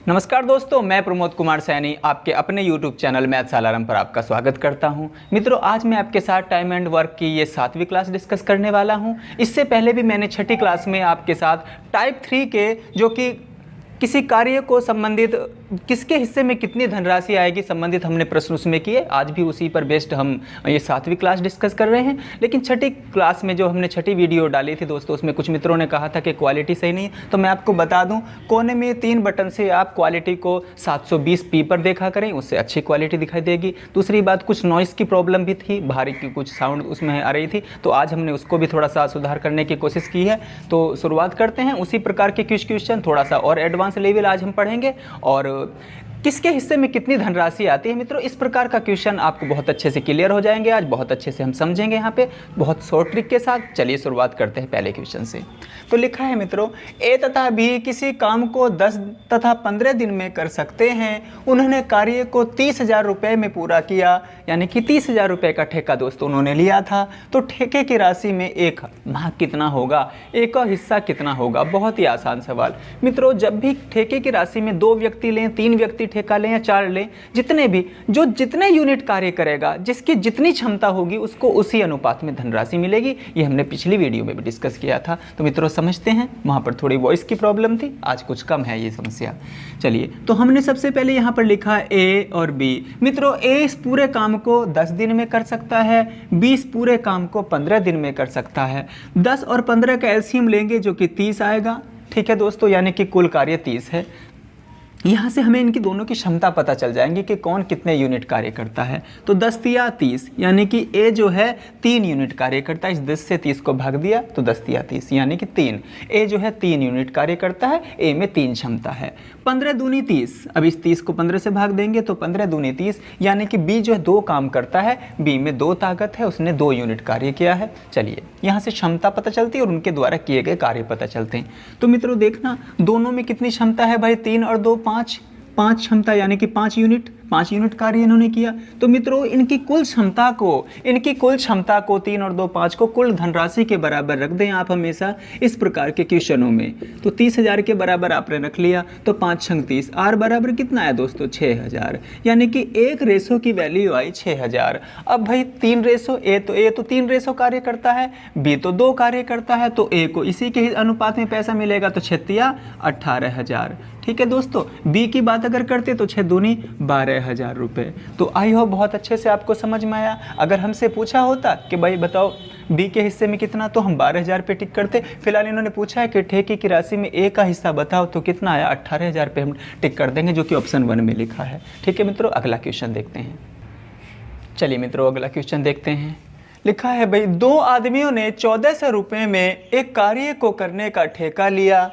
नमस्कार दोस्तों, मैं प्रमोद कुमार सैनी आपके अपने YouTube चैनल मैथ्स अलार्म पर आपका स्वागत करता हूं। मित्रों, आज मैं आपके साथ टाइम एंड वर्क की ये 7वीं क्लास डिस्कस करने वाला हूं। इससे पहले भी मैंने 6ठी क्लास में आपके साथ टाइप 3 के जो कि किसी कार्य को संबंधित किसके हिस्से में कितनी धनराशि आएगी संबंधित हमने प्रश्न उसमें किए। आज भी उसी पर बेस्ड हम ये 7वीं क्लास डिस्कस कर रहे हैं। लेकिन 6ठी क्लास में जो हमने 6ठी वीडियो डाली थी दोस्तों, उसमें कुछ मित्रों ने कहा था कि क्वालिटी सही नहीं है। तो मैं आपको बता दूं, कोने में 3 बटन से आप क्वालिटी को 720p पर देखा करें, उससे अच्छी क्वालिटी दिखाई देगी। दूसरी बात, कुछ नॉइज़ की प्रॉब्लम भी थी, बाहरी की कुछ साउंड उसमें आ रही थी, तो आज हमने उसको भी थोड़ा सा सुधार करने की कोशिश की है। तो शुरुआत करते हैं। उसी प्रकार के कुछ क्वेश्चन थोड़ा सा और एडवांस लेवल आज हम पढ़ेंगे। और किसके हिस्से में कितनी धनराशि आती है मित्रों, इस प्रकार का क्वेश्चन आपको बहुत अच्छे से क्लियर हो जाएंगे। आज बहुत अच्छे से हम समझेंगे यहाँ पे बहुत शॉर्ट ट्रिक के साथ। चलिए शुरुआत करते हैं पहले क्वेश्चन से। तो लिखा है मित्रों, ए तथा बी किसी काम को 10 तथा 15 दिन में कर सकते हैं। उन्होंने कार्य को 30,000 रुपये में पूरा किया, यानी कि 30,000 रुपये का ठेका दोस्तों उन्होंने लिया था। तो ठेके की राशि में एक भाग कितना होगा, एक का हिस्सा कितना होगा। बहुत ही आसान सवाल मित्रों। जब भी ठेके की राशि में 2 व्यक्ति लें, 3 व्यक्ति ठेका लें या 4 लें, जितने भी जो जितने यूनिट कार्य करेगा, जिसकी जितनी क्षमता होगी उसको उसी अनुपात में धनराशि मिलेगी। ये हमने पिछली वीडियो में भी डिस्कस किया था। तो मित्रों समझते हैं, वहाँ पर थोड़ी वॉइस की प्रॉब्लम थी, आज कुछ कम है ये समस्या। चलिए, तो हमने सबसे पहले यहाँ पर लिखा ए और बी। मित्रों, ए इस पूरे काम को 10 दिन में कर सकता है, 20 पूरे काम को 15 दिन में कर सकता है। 10 और 15 का एलसीएम लेंगे जो कि 30 आएगा। ठीक है दोस्तों, यानी कि कुल कार्य 30 है। यहाँ से हमें इनकी दोनों की क्षमता पता चल जाएंगी कि कौन कितने यूनिट कार्य करता है। तो 10 तिया 30, यानी कि ए जो है 3 यूनिट कार्य करता है। इस 10 से 30 को भाग दिया तो 10 तिया 30, यानी कि 3। ए जो है 3 यूनिट कार्य करता है, ए में 3 क्षमता है। 15 दूनी 30, अब इस 30 को 15 से भाग देंगे तो 15 दूनी 30, यानी कि बी जो है 2 काम करता है, बी में 2 ताकत है, उसने 2 यूनिट कार्य किया है। चलिए, यहाँ से क्षमता पता चलती है और उनके द्वारा किए गए कार्य पता चलते हैं। तो मित्रों देखना, दोनों में कितनी क्षमता है भाई, 3 और 2 5 क्षमता, यानी कि 5 यूनिट कार्य इन्होंने किया। तो मित्रों इनकी कुल क्षमता को 3 और 2 5 को कुल धनराशि के बराबर रख दें आप हमेशा इस प्रकार के क्वेश्चनों में। तो 30,000 के बराबर आपने रख लिया, तो 5 छंग 30, आर बराबर कितना है दोस्तों, 6,000, यानी कि 1 रेशो की वैल्यू आई 6,000। अब भाई 3 रेशो, ए तो 3 रेशो कार्य करता है, बी तो 2 कार्य करता है, तो ए को इसी के अनुपात में पैसा मिलेगा, तो 6 तिया 18,000। ठीक है दोस्तों, बी की बात अगर करते तो 6 दूनी 12,000 रुपये। तो आई होप बहुत अच्छे से आपको समझ में आया। अगर हमसे पूछा होता कि भाई बताओ बी के हिस्से में कितना, तो हम 12,000 पे टिक करते। फिलहाल इन्होंने पूछा है कि ठेके की राशि में ए का हिस्सा बताओ, तो कितना आया, 18,000 पे हम टिक कर देंगे, जो कि ऑप्शन 1 में लिखा है। ठीक है मित्रों, अगला क्वेश्चन देखते हैं। चलिए मित्रों, अगला क्वेश्चन देखते हैं। लिखा है भाई, 2 आदमियों ने 1400 रुपये में एक कार्य को करने का ठेका लिया।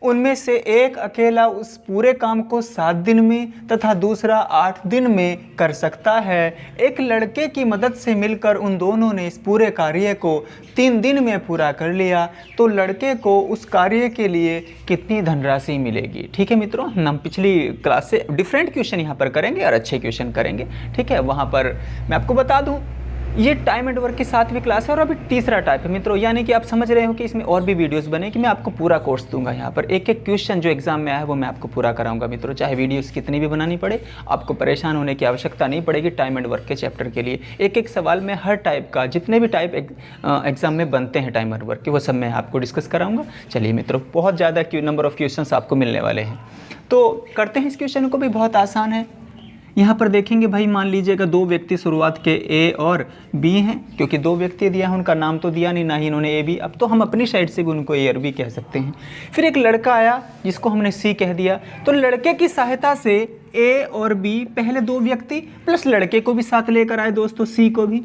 उनमें से एक अकेला उस पूरे काम को 7 दिन में तथा दूसरा 8 दिन में कर सकता है। एक लड़के की मदद से मिलकर उन दोनों ने इस पूरे कार्य को 3 दिन में पूरा कर लिया। तो लड़के को उस कार्य के लिए कितनी धनराशि मिलेगी। ठीक है मित्रों, हम पिछली क्लास से डिफरेंट क्वेश्चन यहाँ पर करेंगे और अच्छे क्वेश्चन करेंगे। ठीक है, वहाँ पर मैं आपको बता दूँ, ये टाइम एंड वर्क की 7वीं क्लास है और अभी तीसरा टाइप है मित्रों। यानी कि आप समझ रहे हो कि इसमें और भी वीडियोस बने कि मैं आपको पूरा कोर्स दूंगा। यहाँ पर एक एक क्वेश्चन जो एग्जाम में आया है वो मैं आपको पूरा कराऊंगा मित्रों। चाहे वीडियोस कितनी भी बनानी पड़े, आपको परेशान होने की आवश्यकता नहीं पड़ेगी। टाइम एंड वर्क के चैप्टर के लिए एक एक सवाल में हर टाइप का, जितने भी टाइप एग्जाम में बनते हैं टाइम एंड वर्क के, वो सब मैं आपको डिस्कस कराऊंगा। चलिए मित्रों, बहुत ज़्यादा नंबर ऑफ क्वेश्चन आपको मिलने वाले हैं। तो करते हैं इस क्वेश्चन को भी, बहुत आसान है। यहाँ पर देखेंगे भाई, मान लीजिएगा 2 व्यक्ति शुरुआत के ए और बी हैं, क्योंकि 2 व्यक्ति दिया है, उनका नाम तो दिया नहीं, ना ही इन्होंने ए बी। अब तो हम अपनी साइड से भी उनको ए और बी कह सकते हैं। फिर एक लड़का आया जिसको हमने सी कह दिया। तो लड़के की सहायता से ए और बी, पहले 2 व्यक्ति प्लस लड़के को भी साथ लेकर आए दोस्तों, सी को भी।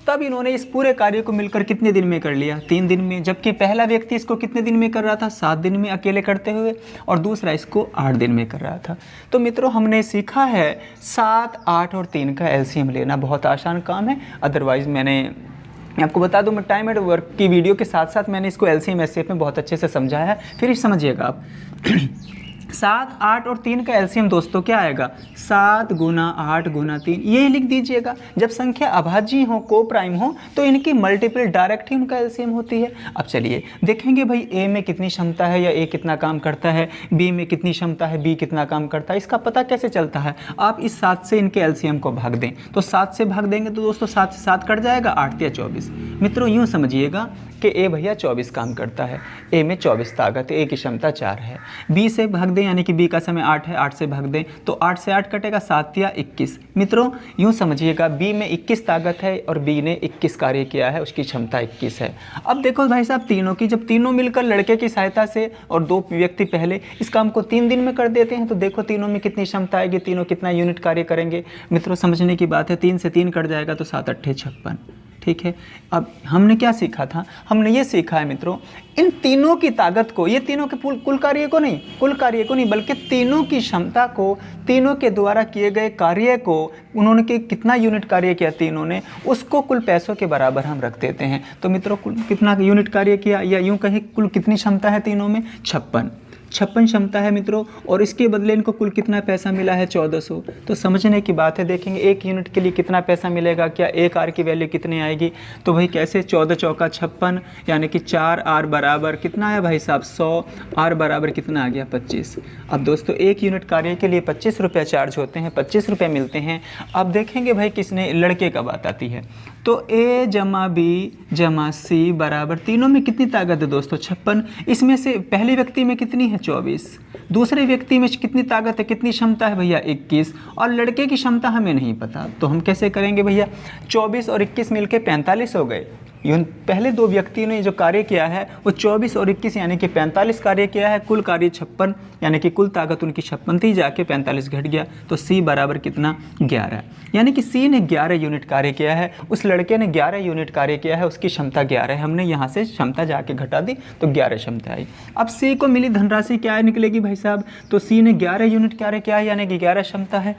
तब इन्होंने इस पूरे कार्य को मिलकर कितने दिन में कर लिया, 3 दिन में। जबकि पहला व्यक्ति इसको कितने दिन में कर रहा था, 7 दिन में अकेले करते हुए, और दूसरा इसको 8 दिन में कर रहा था। तो मित्रों हमने सीखा है 7, 8 और 3 का एलसीएम लेना। बहुत आसान काम है। अदरवाइज़ मैं आपको बता दूं, मैं टाइम एंड वर्क की वीडियो के साथ साथ मैंने इसको एलसीएम एससीएफ में बहुत अच्छे से समझाया है, फिर समझिएगा आप। 7, 8 और 3 का एलसीएम दोस्तों क्या आएगा? 7 गुना 8 गुना 3, ये लिख दीजिएगा। जब संख्या अभाज्य हो, को प्राइम हो, तो इनकी मल्टीपल डायरेक्ट ही उनका एलसीएम होती है। अब चलिए देखेंगे भाई ए में कितनी क्षमता है या ए कितना काम करता है, बी में कितनी क्षमता है, बी कितना काम करता है, इसका पता कैसे चलता है? आप इस 7 से इनके एलसीएम को भाग दें, तो 7 से भाग देंगे तो दोस्तों 7 से 7 कट जाएगा, 8 या 24। मित्रों यूँ समझिएगा कि ए भैया 24 काम करता है, ए में 24 ताकत है, ए की क्षमता 4 है। बी से भाग दें यानी कि बी का समय 8 है, 8 से भाग दें तो 8 से 8 कटेगा, 7 या 21। मित्रों यूँ समझिएगा बी में 21 ताकत है और बी ने 21 कार्य किया है, उसकी क्षमता 21 है। अब देखो भाई साहब तीनों की, जब तीनों मिलकर लड़के की सहायता से और 2 व्यक्ति पहले इस काम को 3 दिन में कर देते हैं, तो देखो तीनों में कितनी क्षमता आएगी, तीनों कितना यूनिट कार्य करेंगे। मित्रों समझने की बात है, 3 से 3 कट जाएगा तो 7 8 56। ठीक है, अब हमने क्या सीखा था? हमने ये सीखा है मित्रों, इन तीनों की ताकत को, ये तीनों के कुल कार्य को नहीं, बल्कि तीनों की क्षमता को, तीनों के द्वारा किए गए कार्य को, उन्होंने कितना यूनिट कार्य किया तीनों ने, उसको कुल पैसों के बराबर हम रख देते हैं। तो मित्रों कुल कितना यूनिट कार्य किया, या यूँ कहीं कुल कितनी क्षमता है तीनों में? 56 क्षमता है मित्रों, और इसके बदले इनको कुल कितना पैसा मिला है? 1400। तो समझने की बात है, देखेंगे 1 यूनिट के लिए कितना पैसा मिलेगा, क्या 1 आर की वैल्यू कितनी आएगी? तो भाई कैसे, 14 चौका 56, यानी कि 4 आर बराबर कितना है भाई साहब? 100, आर बराबर कितना आ गया? 25। अब दोस्तों 1 यूनिट कार्य के लिए 25 रुपये चार्ज होते हैं, 25 रुपये मिलते हैं। अब देखेंगे भाई किसने, लड़के का बात आती है, तो A जमा B जमा C बराबर, तीनों में कितनी ताकत है दोस्तों? 56। इसमें से पहले व्यक्ति में कितनी है? 24। दूसरे व्यक्ति में कितनी ताकत है, कितनी क्षमता है भैया? 21। और लड़के की क्षमता हमें नहीं पता, तो हम कैसे करेंगे भैया? 24 और 21 मिलके 45 हो गए। पहले 2 व्यक्तियों ने जो कार्य किया है वो 24 और 21 यानी कि 45 कार्य किया है, कुल कार्य 56 यानी कि कुल ताकत उनकी 56 थी, जाके 45 घट गया, तो C बराबर कितना? 11। यानी कि C ने 11 यूनिट कार्य किया है, उस लड़के ने 11 यूनिट कार्य किया है, उसकी क्षमता 11 है। हमने यहाँ से क्षमता जाके घटा दी तो 11 क्षमता आई। अब C को मिली धनराशि क्या निकलेगी भाई साहब? तो C ने 11 यूनिट कार्य किया है यानी कि 11 क्षमता है,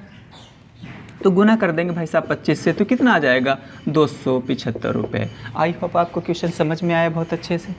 तो गुना कर देंगे भाई साहब 25 से, तो कितना आ जाएगा? 275 रुपये। आई होप आपको क्वेश्चन समझ में आया बहुत अच्छे से।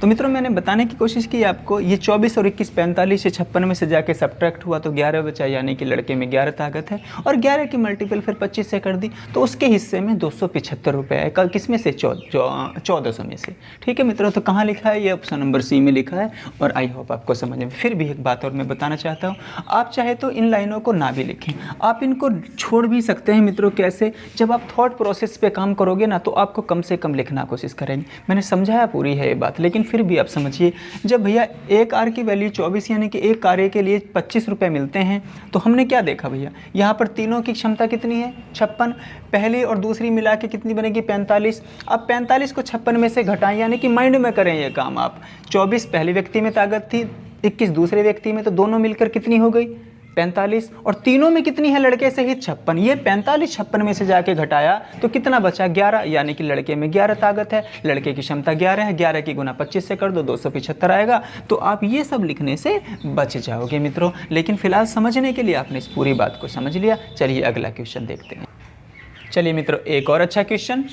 तो मित्रों मैंने बताने की कोशिश की आपको, ये 24 और 21 45 से 56 में से जाके सब्ट्रैक्ट हुआ तो 11 बचा, यानी कि लड़के में 11 ताकत है, और 11 की मल्टीपल फिर 25 से कर दी तो उसके हिस्से में 275 रुपये है। कल किस में से? 1400 में से। ठीक है मित्रों, तो कहाँ लिखा है? ये ऑप्शन नंबर C में लिखा है, और आई होप आपको समझ में। फिर भी एक बात और मैं बताना चाहता हूँ, आप चाहे तो इन लाइनों को ना भी लिखें, आप इनको छोड़ भी सकते हैं मित्रों। कैसे? जब आप थॉट प्रोसेस पे काम करोगे ना, तो आपको कम से कम लिखना कोशिश करेंगे। मैंने समझाया पूरी है ये बात, लेकिन फिर भी आप समझिए, जब भैया 1 आर की वैल्यू 24 यानी कि 1 कार्य के लिए 25 रुपये मिलते हैं, तो हमने क्या देखा भैया, यहाँ पर तीनों की क्षमता कितनी है? 56। पहली और दूसरी मिला के कितनी बनेगी? 45। अब 45 को 56 में से घटाएं, यानी कि माइंड में करें ये काम आप। 24 पहले व्यक्ति में ताकत थी, 21 दूसरे व्यक्ति में, तो दोनों मिलकर कितनी हो गई? 45। और तीनों में कितनी है? लड़के सहित 56। ये 45 56 में से जाके घटाया तो कितना बचा? 11, यानी कि लड़के में 11 ताकत है, लड़के की क्षमता 11 है, 11 की गुना 25 से कर दो 275 आएगा। तो आप ये सब लिखने से बच जाओगे मित्रों। लेकिन फिलहाल समझने के लिए आपने इस पूरी बात को समझ लिया। चलिए अगला क्वेश्चन देखते हैं। चलिए मित्रों एक और अच्छा क्वेश्चन,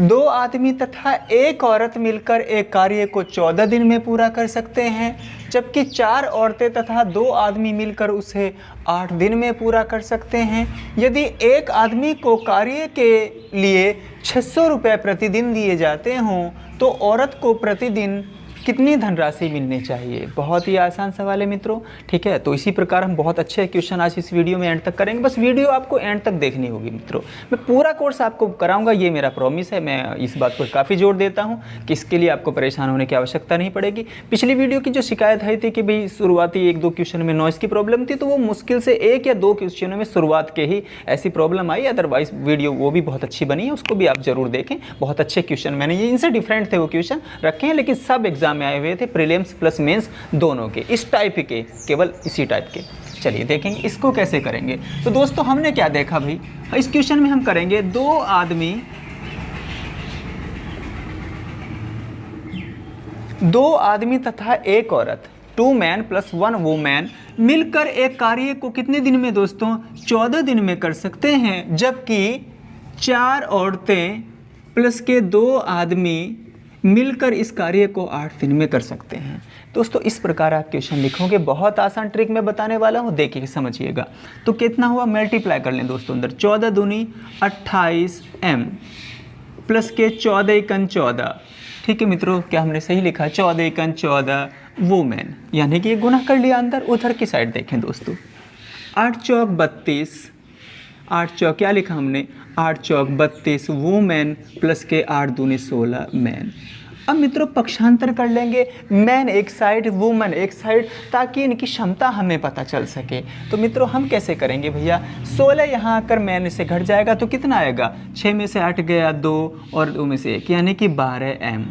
2 आदमी तथा 1 औरत मिलकर एक कार्य को 14 दिन में पूरा कर सकते हैं, जबकि 4 औरतें तथा 2 आदमी मिलकर उसे 8 दिन में पूरा कर सकते हैं। यदि एक आदमी को कार्य के लिए 600 रुपये प्रतिदिन दिए जाते हों, तो औरत को प्रतिदिन कितनी धनराशि मिलनी चाहिए? बहुत ही आसान सवाल है मित्रों। ठीक है, तो इसी प्रकार हम बहुत अच्छे क्वेश्चन आज इस वीडियो में एंड तक करेंगे। बस वीडियो आपको एंड तक देखनी होगी मित्रों। मैं पूरा कोर्स आपको कराऊंगा, ये मेरा प्रॉमिस है। मैं इस बात पर काफ़ी जोर देता हूं कि इसके लिए आपको परेशान होने की आवश्यकता नहीं पड़ेगी। पिछली वीडियो की जो शिकायत आई थी कि भाई शुरुआती 1-2 क्वेश्चन में नॉइज़ की प्रॉब्लम थी, तो वो मुश्किल से 1 या 2 क्वेश्चनों में शुरुआत के ही ऐसी प्रॉब्लम आई। अदरवाइज वीडियो वो भी बहुत अच्छी बनी है, उसको भी आप जरूर देखें। बहुत अच्छे क्वेश्चन मैंने ये इनसे डिफरेंट थे वो क्वेश्चन रखे हैं, लेकिन सब एग्जाम में आए हुए थे, प्रीलिम्स प्लस मेंस दोनों के, इस टाइप के, केवल इसी टाइप के। चलिए देखेंगे इसको कैसे करेंगे। तो दोस्तों हमने क्या देखा भाई, इस क्वेश्चन में हम करेंगे 2 आदमी तथा 1 औरत, 2 मैन प्लस 1 वुमेन मिलकर एक कार्य को कितने दिन में दोस्तों? 14 दिन में कर सकते हैं, जबकि 4 औरतें प्लस के 2 आदमी मिलकर इस कार्य को 8 दिन में कर सकते हैं। दोस्तों इस प्रकार आप क्वेश्चन लिखोगे, बहुत आसान ट्रिक मैं बताने वाला हूँ, देखिए समझिएगा। तो कितना हुआ, मल्टीप्लाई कर लें दोस्तों अंदर, 14 दूनी 28m प्लस के 14 एकन 14। ठीक है मित्रों, क्या हमने सही लिखा, 14 एकन 14 वुमेन, यानी कि ये गुना कर लिया अंदर। उधर की साइड देखें दोस्तों, 8 चौक 32, 8 चौक क्या लिखा हमने, 8 चौक 32 वुमेन प्लस के 8 दूनी 16 मैन। अब मित्रों पक्षांतर कर लेंगे, मैन एक साइड वुमन एक साइड, ताकि इनकी क्षमता हमें पता चल सके। तो मित्रों हम कैसे करेंगे भैया, 16 यहाँ आकर मैन से घट जाएगा तो कितना आएगा, 6 में से 8 गया 2 और 2 में से 1, यानी कि 12m।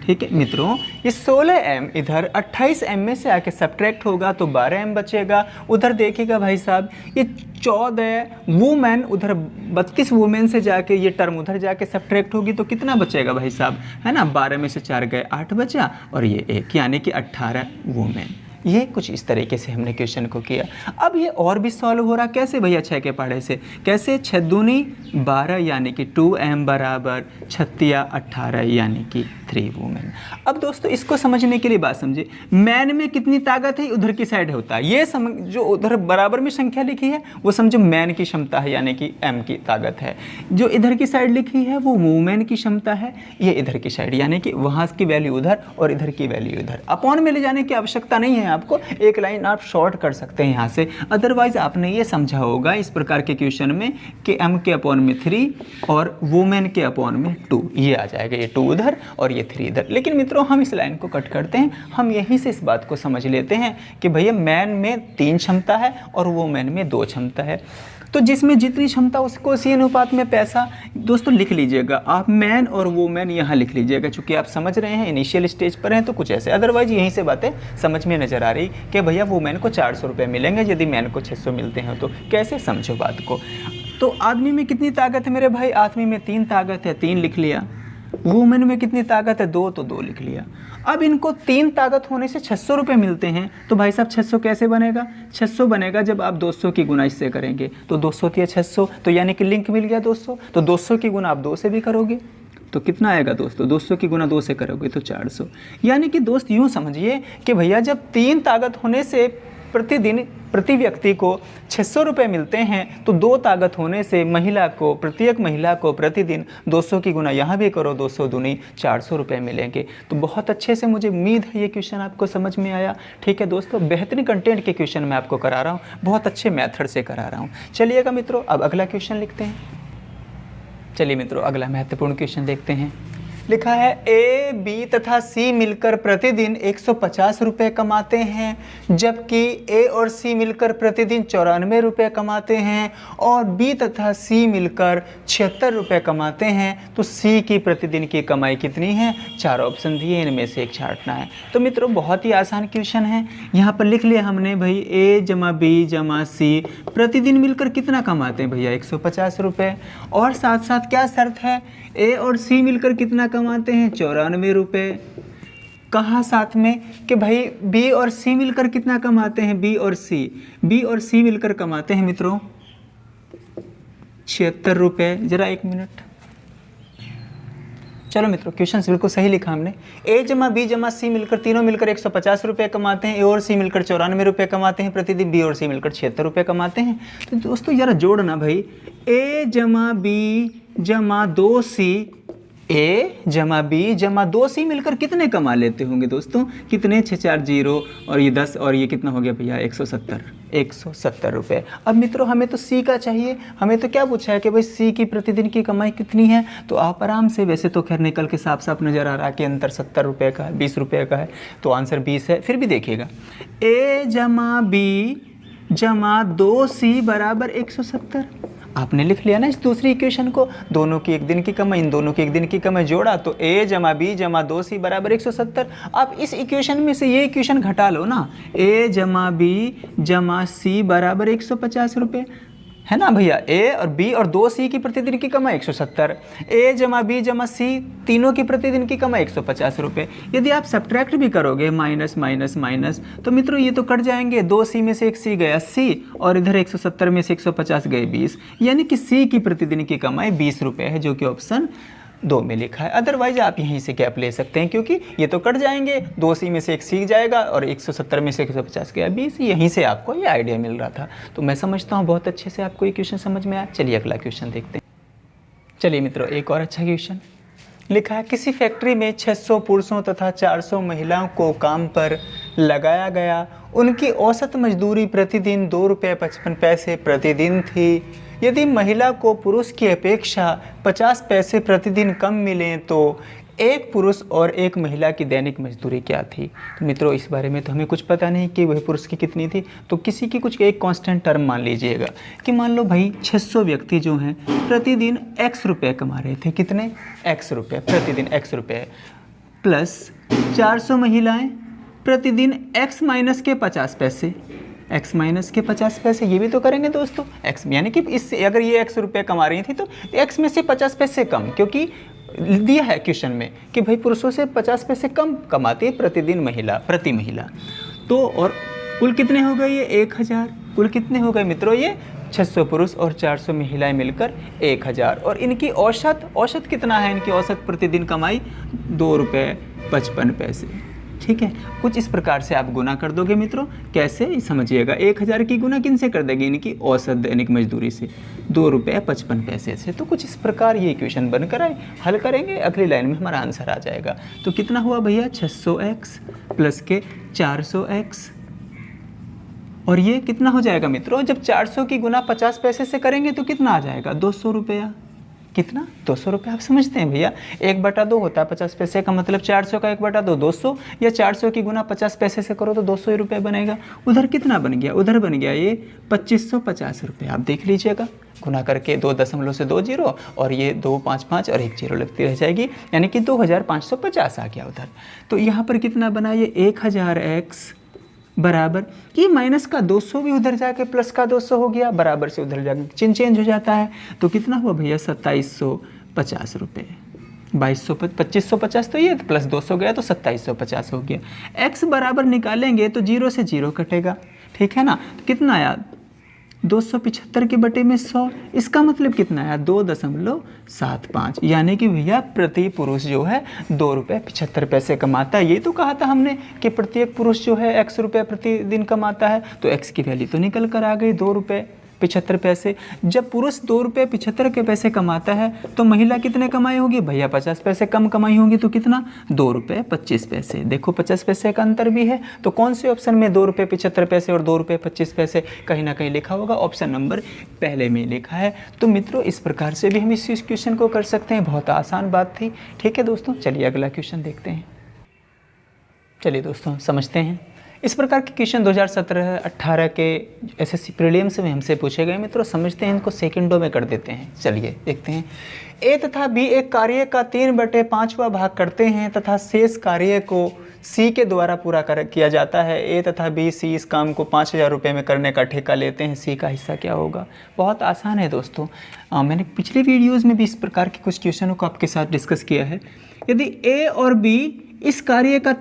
ठीक है मित्रों, ये 16m इधर 28m में से आके सब्ट्रैक्ट होगा तो 12m बचेगा। उधर देखिएगा भाई साहब, ये 14 वुमेन उधर 32 वुमेन से जाके ये टर्म उधर जाके सब्ट्रैक्ट होगी तो कितना बचेगा भाई साहब, है ना, 12 में से 4 गए 8 बचा और ये 1, यानी कि 18 वुमेन। ये कुछ इस तरीके से हमने क्वेश्चन को किया। अब ये और भी सॉल्व हो रहा, कैसे भैया, 6 के पढ़े से कैसे, 6 दूनी 12 यानी कि 2m बराबर 36 18 यानी कि 3 वुमेन। अब दोस्तों इसको समझने के लिए बात समझिए, मैन में कितनी ताकत है उधर की साइड होता है, ये जो उधर बराबर में संख्या लिखी है वो समझो मैन की क्षमता है, यानी कि m की ताकत है। जो इधर की साइड लिखी है वो वुमेन की क्षमता है, ये इधर की साइड, यानी कि वहाँ की वैल्यू उधर और इधर की वैल्यू इधर। अपॉन में ले जाने की आवश्यकता नहीं है आपको, एक लाइन आप शॉर्ट कर सकते हैं यहाँ से। अदरवाइज आपने ये समझा होगा इस प्रकार के क्वेश्चन में कि m के अपॉन में 3 और वुमेन के अपॉन में 2, ये आ जाएगा, ये 2 उधर और ये 3 इधर। लेकिन मित्रों हम इस लाइन को कट करते हैं, हम यहीं से इस बात को समझ लेते हैं कि भैया मैन में 3 क्षमता है और वुमेन में 2 क्षमता है। तो जिसमें जितनी क्षमता उसको उसी अनुपात में पैसा। दोस्तों लिख लीजिएगा आप, मैन और वुमेन यहाँ लिख लीजिएगा, चूँकि आप समझ रहे हैं इनिशियल स्टेज पर हैं तो कुछ ऐसे। अदरवाइज यहीं से बातें समझ में नज़र आ रही कि भैया वुमेन को 400 रुपये मिलेंगे यदि मैन को 600 मिलते हैं, तो कैसे समझो बात को। तो आदमी में कितनी ताकत है मेरे भाई, आदमी में 3 ताकत है, 3 लिख लिया। वुमेन में कितनी ताकत है, 2, तो 2 लिख लिया। अब इनको 3 ताकत होने से 600 रुपये मिलते हैं, तो भाई साहब 600 कैसे बनेगा, 600 बनेगा जब आप 200 की गुना इससे करेंगे, तो 200 या 600, तो यानी कि लिंक मिल गया 200। तो 200 की गुना आप 2 से भी करोगे तो कितना आएगा दोस्तों, 200 की गुना 2 से करोगे तो 400। यानी कि दोस्त यूँ समझिए कि भैया जब 3 ताकत होने से प्रतिदिन प्रति व्यक्ति को 600 रुपये मिलते हैं, तो 2 ताकत होने से महिला को, प्रत्येक महिला को प्रतिदिन 200 की गुना यहाँ भी करो, 200 दूनी 400 रुपये मिलेंगे। तो बहुत अच्छे से मुझे उम्मीद है ये क्वेश्चन आपको समझ में आया। ठीक है दोस्तों, बेहतरीन कंटेंट के क्वेश्चन मैं आपको करा रहा हूँ, बहुत अच्छे मेथड से करा रहा हूँ। चलिएगा मित्रों, अब अगला क्वेश्चन लिखते हैं। चलिए मित्रों, अगला महत्वपूर्ण क्वेश्चन देखते हैं। लिखा है ए, बी तथा सी मिलकर प्रतिदिन 150 रुपये कमाते हैं, जबकि ए और सी मिलकर प्रतिदिन 94 रुपये कमाते हैं और बी तथा सी मिलकर 76 रुपये कमाते हैं। तो सी की प्रतिदिन की कमाई कितनी है, 4 ऑप्शन दिए, इनमें से एक छांटना है। तो मित्रों बहुत ही आसान क्वेश्चन है, यहाँ पर लिख लिया हमने भाई ए जमा बी जमा सी प्रतिदिन मिलकर कितना कमाते हैं भैया, 150 रुपये। और साथ साथ क्या शर्त है, ए और सी मिलकर कितना कमाते हैं, 94 रुपये। कहा साथ में कि भाई बी और सी मिलकर कितना कमाते हैं, बी और सी मिलकर कमाते हैं मित्रों 76 रुपये। जरा एक मिनट, चलो मित्रों क्वेश्चन बिल्कुल सही लिखा हमने। ए जमा बी जमा सी मिलकर, तीनों मिलकर 150 रुपये कमाते हैं, ए और सी मिलकर 94 रुपये कमाते हैं प्रतिदिन, बी और सी मिलकर 76 रुपये कमाते हैं। तो दोस्तों जरा जोड़ना भाई, ए जमा बी जमा 2c, ए जमा बी जमा 2c मिलकर कितने कमा लेते होंगे दोस्तों, कितने, 6 4 0 और ये 10 और ये कितना हो गया भैया 170 रुपये। अब मित्रों हमें तो सी का चाहिए, हमें तो क्या पूछा है कि भाई सी की प्रतिदिन की कमाई कितनी है। तो आप आराम से, वैसे तो खैर निकल के साफ साफ नज़र आ रहा है कि अंतर 70 रुपये का है, 20 रुपये का है, तो आंसर 20 है। फिर भी देखिएगा, ए जमा बी जमा 2c बराबर 170, आपने लिख लिया ना इस दूसरी इक्वेशन को, दोनों की एक दिन की कमाई, इन दोनों की एक दिन की कमाई जोड़ा तो ए जमा बी जमा 2c बराबर 170। आप इस इक्वेशन में से ये इक्वेशन घटा लो ना, ए जमा बी जमा सी बराबर 150 रुपये, है ना भैया। ए और बी और 2c की प्रतिदिन की कमाई 170, ए जमा बी जमा सी तीनों की प्रतिदिन की कमाई 150 रुपये। यदि आप सब्ट्रैक्ट भी करोगे माइनस माइनस माइनस, तो मित्रों ये तो कट जाएंगे, 2c में से एक c गया c और इधर 170 में से 150 गए 20, यानी कि c की प्रतिदिन की कमाई 20 रुपये है, जो कि ऑप्शन 2 में लिखा है। अदरवाइज आप यहीं से गैप ले सकते हैं, क्योंकि ये तो कट जाएंगे, 2 सी में से 1 सीख जाएगा और 170 में से 150 गया 20। यहीं से आपको ये आइडिया मिल रहा था। तो मैं समझता हूँ बहुत अच्छे से आपको ये क्वेश्चन समझ में आया। चलिए अगला क्वेश्चन देखते हैं। चलिए मित्रों, एक और अच्छा क्वेश्चन लिखा है, किसी फैक्ट्री में 600 पुरुषों तथा 400 महिलाओं को काम पर लगाया गया। उनकी औसत मजदूरी प्रतिदिन 2 रुपये 55 पैसे प्रतिदिन थी। यदि महिला को पुरुष की अपेक्षा 50 पैसे प्रतिदिन कम मिलें तो एक पुरुष और एक महिला की दैनिक मजदूरी क्या थी। तो मित्रों, इस बारे में तो हमें कुछ पता नहीं कि वह पुरुष की कितनी थी, तो किसी की कुछ एक कांस्टेंट टर्म मान लीजिएगा कि मान लो भाई 600 व्यक्ति जो हैं प्रतिदिन x रुपये कमा रहे थे। कितने? x रुपये, प्रतिदिन x रुपये, प्लस 400 महिलाएं प्रतिदिन x माइनस के 50 पैसे, x माइनस के 50 पैसे, ये भी तो करेंगे दोस्तों। x यानी कि इससे अगर ये x रुपये कमा रही थी तो x में से 50 पैसे कम, क्योंकि दिया है क्वेश्चन में कि भाई पुरुषों से 50 पैसे कम कमाती है प्रतिदिन महिला, प्रति महिला। तो और कुल कितने हो गए ये? 1000। कुल कितने हो गए मित्रों? ये 600 पुरुष और 400 महिलाएं मिलकर 1000। और इनकी औसत कितना है? इनकी औसत प्रतिदिन कमाई 2 रुपये 55 पैसे। ठीक है, कुछ इस प्रकार से आप गुना कर दोगे मित्रों। कैसे समझिएगा, 1000 की गुना किन से कर देंगे? इनकी औसत दैनिक मजदूरी से, 2 रुपये 55 पैसे से। तो कुछ इस प्रकार ये इक्वेशन बनकर आए, हल करेंगे, अगली लाइन में हमारा आंसर आ जाएगा। तो कितना हुआ भैया? 600x प्लस के 400x, और ये कितना हो जाएगा मित्रों? जब 400 की गुना 50 पैसे से करेंगे तो कितना आ जाएगा? 200 रुपया। कितना? 200 रुपये। आप समझते हैं भैया, 1/2 होता है 50 पैसे का, मतलब 400 का 1/2 200, या 400 की गुना 50 पैसे से करो तो 200 रुपये बनेगा। उधर कितना बन गया? उधर बन गया ये 2550 रुपये। आप देख लीजिएगा, गुना करके 2 दशमलव से 2 जीरो, और ये 2 5 5 और 1 जीरो लगती रह जाएगी, यानी कि 2550 आ गया उधर। तो यहाँ पर कितना बना? ये 1000x बराबर, ये माइनस का 200 भी उधर जाके प्लस का 200 हो गया, बराबर से उधर जाके चिन्ह चेंज हो जाता है। तो कितना हुआ भैया? 2750 रुपये। 2550 तो ये प्लस 200 गया तो 2750 हो गया। x बराबर निकालेंगे तो 0 से 0 कटेगा, ठीक है ना। तो कितना आया? 275 के बटे में 100, इसका मतलब कितना आया? 2.75, यानी कि भैया प्रति पुरुष जो है 2 रुपये 75 पैसे कमाता है। ये तो कहा था हमने कि प्रत्येक पुरुष जो है x रुपये प्रतिदिन कमाता है, तो x की वैल्यू तो निकल कर आ गई 2 रुपये 75 पैसे। जब पुरुष 2 रुपये 75 के पैसे कमाता है तो महिला कितने कमाई होगी भैया? 50 पैसे कम कमाई होगी। तो कितना? 2 रुपये 25 पैसे। देखो 50 पैसे का अंतर भी है, तो कौन से ऑप्शन में 2 रुपये 75 पैसे और 2 रुपये 25 पैसे कहीं ना कहीं लिखा होगा? ऑप्शन नंबर पहले में लिखा है। तो मित्रों, इस प्रकार से भी हम इस क्वेश्चन को कर सकते हैं। बहुत आसान बात थी। ठीक है दोस्तों, चलिए अगला क्वेश्चन देखते हैं। चलिए दोस्तों समझते हैं। इस प्रकार के क्वेश्चन 2017-18 के एसएससी प्रीलिम्स में हमसे पूछे गए मित्रों। समझते हैं इनको, सेकंडों में कर देते हैं। चलिए देखते हैं। ए तथा बी एक कार्य का 3/5वां भाग करते हैं तथा शेष कार्य को सी के द्वारा पूरा किया जाता है। ए तथा बी सी इस काम को 5000 रुपये में करने का ठेका लेते हैं। सी का हिस्सा क्या होगा? बहुत आसान है दोस्तों। मैंने पिछले वीडियोज़ में भी इस प्रकार के कुछ क्वेश्चनों को आपके साथ डिस्कस किया है। यदि ए और बी इस कार्य का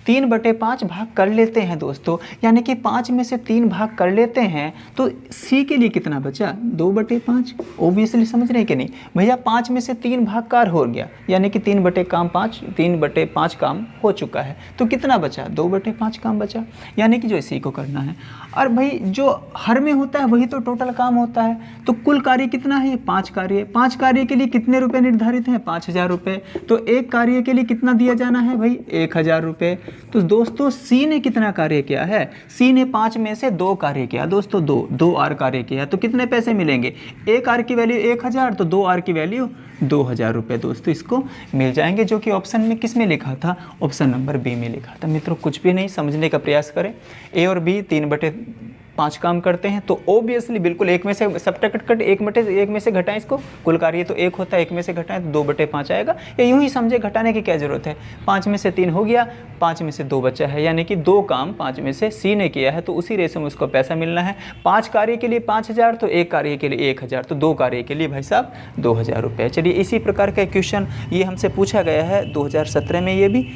3/5 भाग कर लेते हैं दोस्तों, यानी कि 5 में से 3 भाग कर लेते हैं, तो सी के लिए कितना बचा? 2/5। ओबियसली समझ रहे हैं कि नहीं भैया? 5 में से 3 भाग कार हो गया, यानी कि 3/5 काम हो चुका है। तो कितना बचा? 2/5 काम बचा, यानी कि जो सी को करना है। और भाई जो हर में होता है वही तो टोटल काम होता है। तो कुल कार्य कितना है? 5 कार्य। 5 कार्य के लिए कितने रुपये निर्धारित हैं? 5000 रुपये। तो एक कार्य के लिए कितना दिया जाना है भाई? 1000 रुपये। तो दोस्तों सी ने कितना कार्य किया है? सी ने 5 में से 2 कार्य किया दोस्तों, 2 आर कार्य किया। तो कितने पैसे मिलेंगे? एक आर की वैल्यू 1000, तो 2 आर की वैल्यू 2000 रुपये दोस्तों इसको मिल जाएंगे, जो कि ऑप्शन में किस में लिखा था? ऑप्शन नंबर बी में लिखा था। मित्रों कुछ भी नहीं, समझने का प्रयास करें। ए और बी 3/5 काम करते हैं, तो ओबियसली बिल्कुल एक में से सब्ट्रैक्ट कट एक में से घटाएं इसको। कुल कार्य तो 1 होता है, 1 में से घटाएं तो 2/5 आएगा। या यूं ही समझे, घटाने की क्या जरूरत है? 5 में से 3 हो गया, 5 में से 2 बचा है, यानी कि 2 काम 5 में से सी ने किया है, तो उसी रेशो में उसको पैसा मिलना है। 5 कार्य के लिए 5000, तो एक कार्य के लिए 1000, तो 2 कार्य के लिए भाई साहब 2000 रुपये। चलिए इसी प्रकार का क्वेश्चन ये हमसे पूछा गया है 2017 में, ये भी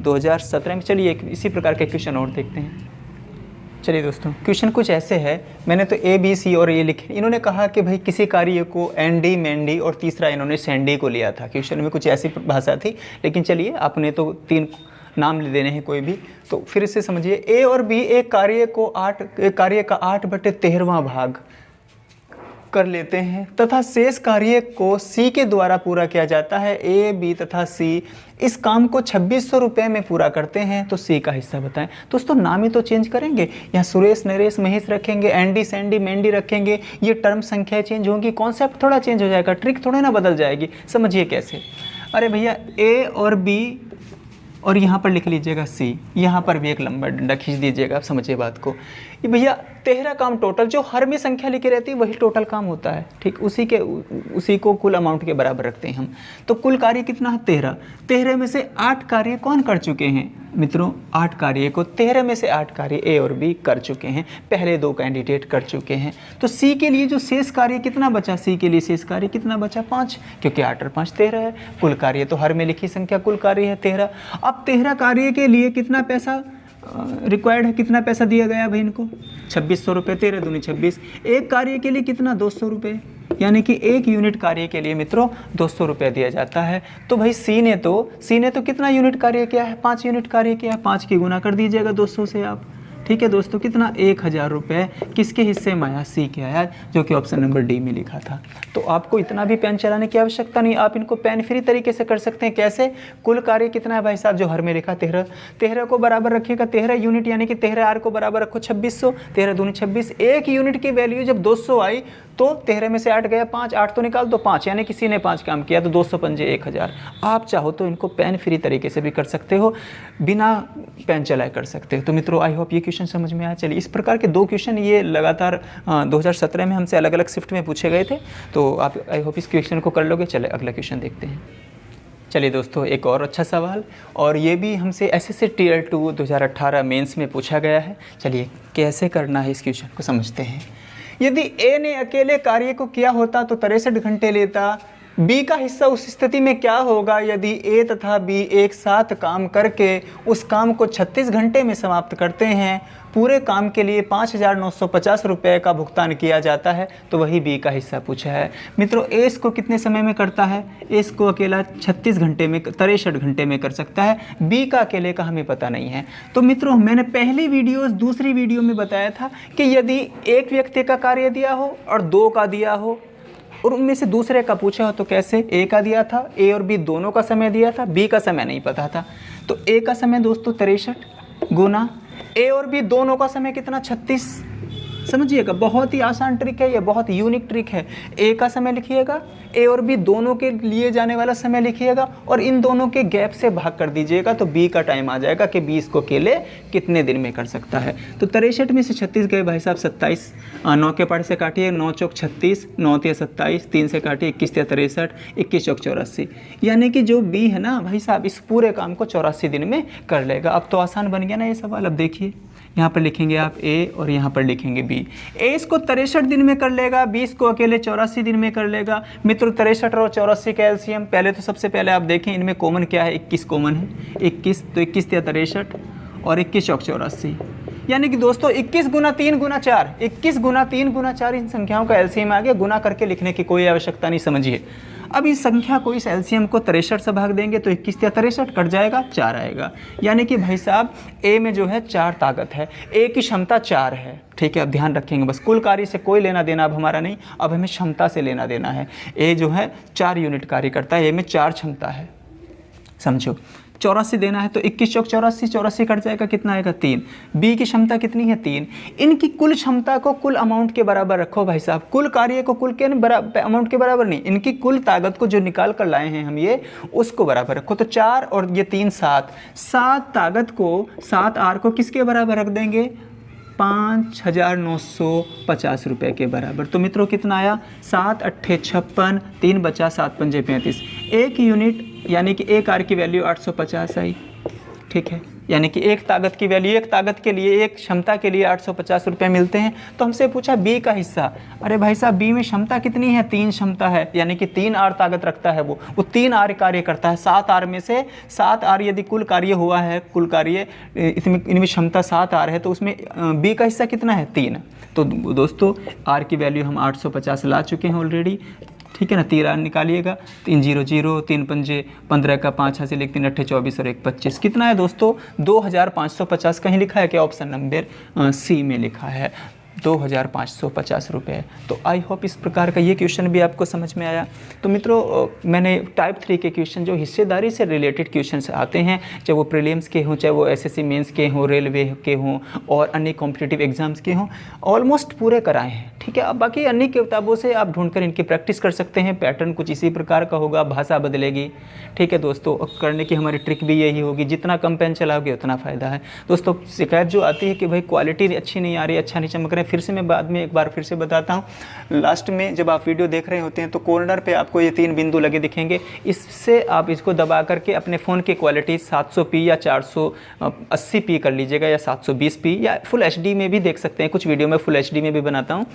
2017 में। चलिए इसी प्रकार के क्वेश्चन और देखते हैं। चलिए दोस्तों, क्वेश्चन कुछ ऐसे है, मैंने तो ए बी सी और ये लिखे। इन्होंने कहा कि भाई किसी कार्य को एंडी मैंडी और तीसरा इन्होंने सैंडी को लिया था। क्वेश्चन में कुछ ऐसी भाषा थी, लेकिन चलिए आपने तो 3 नाम ले देने हैं कोई भी, तो फिर इससे समझिए ए और बी एक कार्य का 8/13वां भाग कर लेते हैं तथा शेष कार्य को सी के द्वारा पूरा किया जाता है। ए बी तथा सी इस काम को 2600 रुपये में पूरा करते हैं, तो सी का हिस्सा बताएं। दोस्तों नाम ही तो चेंज करेंगे, यहाँ सुरेश नरेश महेश रखेंगे, एंडी सैंडी मेंडी रखेंगे, ये टर्म संख्या चेंज होंगी, कॉन्सेप्ट थोड़ा चेंज हो जाएगा, ट्रिक थोड़ा ना बदल जाएगी। समझिए कैसे। अरे भैया ए और बी और यहाँ पर लिख लीजिएगा सी, यहाँ पर भी एक लंबा डंडा खींच दीजिएगा। आप समझिए बात को। ये भैया 13 काम टोटल, जो हर में संख्या लिखी रहती है वही टोटल काम होता है, ठीक। उसी को कुल अमाउंट के बराबर रखते हैं हम। तो कुल कार्य कितना है 13। 13 में से 8 कार्य कौन कर चुके हैं मित्रों? 8 कार्य को 13 में से 8 कार्य ए और बी कर चुके हैं, पहले 2 कैंडिडेट कर चुके हैं। तो सी के लिए जो शेष कार्य कितना बचा? सी के लिए शेष कार्य कितना बचा? 5, क्योंकि 8 और 5 13 है। कुल कार्य तो हर में लिखी संख्या कुल कार्य है 13। अब 13 कार्य के लिए कितना पैसा रिक्वायर्ड है, कितना पैसा दिया गया भाई इनको? 2600 रुपये। 13 दूनी 26। एक कार्य के लिए कितना? 200 रुपये, यानी कि 1 यूनिट कार्य के लिए मित्रों 200 रुपये दिया जाता है। तो भाई सी ने तो कितना यूनिट कार्य किया है? 5 यूनिट कार्य किया है। 5 की गुना कर दीजिएगा 200 से आप, ठीक है दोस्तों। कितना? 1000 रुपये किसके हिस्से में आया? सी के आया, जो कि ऑप्शन नंबर डी में लिखा था। तो आपको इतना भी पेन चलाने की आवश्यकता नहीं, आप इनको पेन फ्री तरीके से कर सकते हैं। कैसे? कुल कार्य कितना है भाई साहब? जो हर में लिखा 13, 13 को बराबर रखिएगा 13 यूनिट, यानी कि 13 आर को बराबर रखो 2600। 13 दूनी 26। 1 यूनिट की वैल्यू जब 200 आई तो 13 में से 8 गया 5, 8 तो निकाल दो 5, यानी किसी ने 5 काम किया तो 200 पंजे 1000। आप चाहो तो इनको पेन फ्री तरीके से भी कर सकते हो, बिना पेन चलाए कर सकते हो। तो मित्रों आई होप ये क्वेश्चन समझ में आया। चलिए, इस प्रकार के 2 क्वेश्चन ये लगातार 2017 में हमसे अलग अलग शिफ्ट में पूछे गए थे, तो आप आई होप इस क्वेश्चन को कर लोगे। चले अगला क्वेश्चन देखते हैं। चलिए दोस्तों, एक और अच्छा सवाल, और ये भी हमसे एसएससी टियर 2 2018 मेंस में पूछा गया है। चलिए कैसे करना है इस क्वेश्चन को समझते हैं। यदि ए ने अकेले कार्य को किया होता तो 63 घंटे लेता, बी का हिस्सा उस स्थिति में क्या होगा यदि ए तथा बी एक साथ काम करके उस काम को 36 घंटे में समाप्त करते हैं? पूरे काम के लिए 5950 रुपये का भुगतान किया जाता है, तो वही बी का हिस्सा पूछा है। मित्रों ए इसको कितने समय में करता है? ए इसको अकेला 36 घंटे में 63 घंटे में कर सकता है, बी का अकेले का हमें पता नहीं है। तो मित्रों मैंने पहली दूसरी वीडियो में बताया था कि यदि एक व्यक्ति का कार्य दिया हो और 2 का दिया हो और उनमें से दूसरे का पूछा हो तो कैसे? ए का दिया था, ए और बी दोनों का समय दिया था, बी का समय नहीं पता था। तो ए का समय दोस्तों 63 गुना ए और बी दोनों का समय कितना? 36। समझिएगा, बहुत ही आसान ट्रिक है, ये बहुत यूनिक ट्रिक है। ए का समय लिखिएगा, ए और बी दोनों के लिए जाने वाला समय लिखिएगा और इन दोनों के गैप से भाग कर दीजिएगा, तो बी का टाइम आ जाएगा कि बी इसको अकेले कितने दिन में कर सकता है। तो 63 में से 36 गए भाई साहब 27, 9 के पार्ट से काटिए, 9 चौक 36, 9 तिया 27, 3 से काटिए 21 तिया 63, 21 चौक 84, यानी कि जो बी है ना भाई साहब इस पूरे काम को 84 दिन में कर लेगा। अब तो आसान बन गया ना ये सवाल। अब देखिए यहाँ पर लिखेंगे आप ए और यहाँ पर लिखेंगे बी। ए इसको 63 दिन में कर लेगा, बी इसको अकेले 84 दिन में कर लेगा। मित्रों 63 और 84 का एलसीएम पहले तो सबसे पहले आप देखें इनमें कॉमन क्या है? 21 कॉमन है। 21 तो 21 तिया 63 और 21 चौक 84, यानी कि दोस्तों 21 गुना 3 गुना 4, 21 गुना 3 गुना 4 इन संख्याओं का एलसीएम आ गया। गुना करके लिखने की कोई आवश्यकता नहीं, समझिए। अब इस संख्या को इस एलसीएम को 63 से भाग देंगे तो 21 या 63 कट जाएगा, 4 आएगा। यानी कि भाई साहब ए में जो है 4 ताकत है, ए की क्षमता 4 है, ठीक है। अब ध्यान रखेंगे, बस कुल कार्य से कोई लेना देना अब हमारा नहीं, अब हमें क्षमता से लेना देना है। ए जो है 4 यूनिट कार्य करता है, ए में 4 क्षमता है, समझो। 84 देना है तो 21 चौक 84, 84 कट जाएगा, कितना आएगा? 3। बी की क्षमता कितनी है? 3। इनकी कुल क्षमता को कुल अमाउंट के बराबर रखो भाई साहब, कुल कार्य को कुल के अमाउंट के बराबर नहीं, इनकी कुल ताकत को जो निकाल कर लाए हैं हम ये उसको बराबर रखो। तो 4 और ये 3 7 ताकत को 7 आर को किसके बराबर रख देंगे? 5950 रुपये के बराबर। तो मित्रों कितना आया? 7 अट्ठे 56, 3 बचा, 7 पंजे 35। 1 यूनिट यानी कि एक आर की वैल्यू 850 आई, ठीक है। यानी कि एक ताकत की वैल्यू, एक ताकत के लिए, एक क्षमता के लिए 850 रुपये मिलते हैं। तो हमसे पूछा बी का हिस्सा। अरे भाई साहब, बी में क्षमता कितनी है? 3 क्षमता है, यानी कि 3 आर ताकत रखता है। वो 3 आर कार्य करता है। 7 आर में से 7 आर यदि कुल कार्य हुआ है, कुल कार्य इसमें, इनमें क्षमता 7 आर है, तो उसमें बी का हिस्सा कितना है? 3। तो दोस्तों आर की वैल्यू हम 850 ला चुके हैं ऑलरेडी, ठीक है ना। 3 आर निकालिएगा, 3 0 0, 3 पंजे 15 का 5 हासिल, 1 3 8 24 और 1 25, कितना है दोस्तों? 2550। कहीं लिखा है क्या? ऑप्शन नंबर सी में लिखा है 2550 रुपये। तो आई होप इस प्रकार का ये क्वेश्चन भी आपको समझ में आया। तो मित्रों, मैंने टाइप 3 के क्वेश्चन जो हिस्सेदारी से रिलेटेड क्वेश्चन आते हैं, चाहे वो प्रीलिम्स के हों, चाहे वो एसएससी मेंस के हों, रेलवे के हों और अन्य कॉम्पिटिटिव एग्जाम्स के हों, ऑलमोस्ट पूरे कराए हैं, ठीक है। अब बाकी अन्य किताबों से आप ढूंढकर इनकी प्रैक्टिस कर सकते हैं। पैटर्न कुछ इसी प्रकार का होगा, भाषा बदलेगी, ठीक है दोस्तों। करने की हमारी ट्रिक भी यही होगी, जितना कम पेन चलाओगे उतना फ़ायदा है दोस्तों। शिकायत जो आती है कि भाई क्वालिटी अच्छी नहीं आ रही, अच्छा नहीं चमक रहा है, फिर से मैं बाद में एक बार फिर से बताता हूँ। लास्ट में जब आप वीडियो देख रहे होते हैं तो कॉर्नर पे आपको ये 3 बिंदु लगे दिखेंगे, इससे आप इसको दबा करके अपने फ़ोन की क्वालिटी 700p या 480p कर लीजिएगा, या 720p, या फुल HD में भी देख सकते हैं। कुछ वीडियो में फुल HD में भी बनाता हूँ,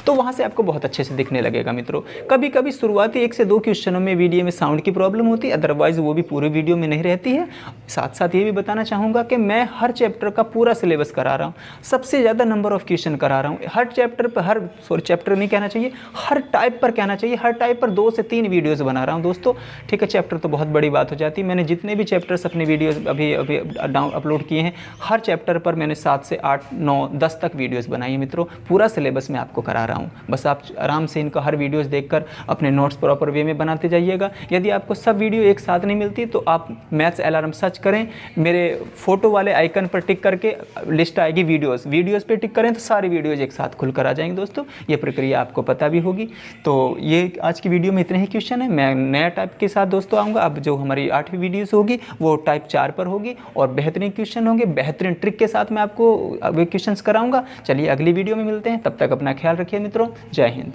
तो वहाँ से आपको बहुत अच्छे से दिखने लगेगा मित्रों। कभी कभी शुरुआती 1 से 2 क्वेश्चनों में वीडियो में साउंड की प्रॉब्लम होती है, अदरवाइज़ वो भी पूरे वीडियो में नहीं रहती है। साथ साथ ये भी बताना चाहूँगा कि मैं हर चैप्टर का पूरा सिलेबस करा रहा हूँ, सबसे ज़्यादा नंबर ऑफ़ क्वेश्चन करा रहा हूँ। हर चैप्टर पर, चैप्टर नहीं कहना चाहिए, हर टाइप पर कहना चाहिए, हर टाइप पर 2 से 3 वीडियोस बना रहा हूँ दोस्तों, ठीक है। चैप्टर तो बहुत बड़ी बात हो जाती है। मैंने जितने भी चैप्टर्स अपने वीडियोस अभी अपलोड किए हैं, हर चैप्टर पर मैंने 7 से 8 9 10 तक वीडियोस बनाई है मित्रों। पूरा सिलेबस मैं आपको करा रहा हूँ, बस आप आराम से इनका हर वीडियोस देखकर अपने नोट्स प्रॉपर वे में बनाते जाइएगा। यदि आपको सब वीडियो एक साथ नहीं मिलती तो आप मैथ्स अलार्म सर्च करें, मेरे फोटो वाले आइकन पर टिक करके लिस्ट आएगी वीडियोज़ पे टिक करें तो सारी वीडियोज़ एक साथ खुल कर आ जाएंगे दोस्तों। ये प्रक्रिया आपको पता भी होगी। तो ये आज की वीडियो में इतने ही क्वेश्चन है। मैं नया टाइप के साथ दोस्तों आऊँगा। अब जो हमारी 8वीं वीडियोस होगी वो टाइप 4 पर होगी और बेहतरीन क्वेश्चन होंगे, बेहतरीन ट्रिक के साथ मैं आपको वे क्वेश्चंस कराऊंगा। चलिए अगली वीडियो में मिलते हैं, तब तक अपना ख्याल रखिए मित्रों। जय हिंद।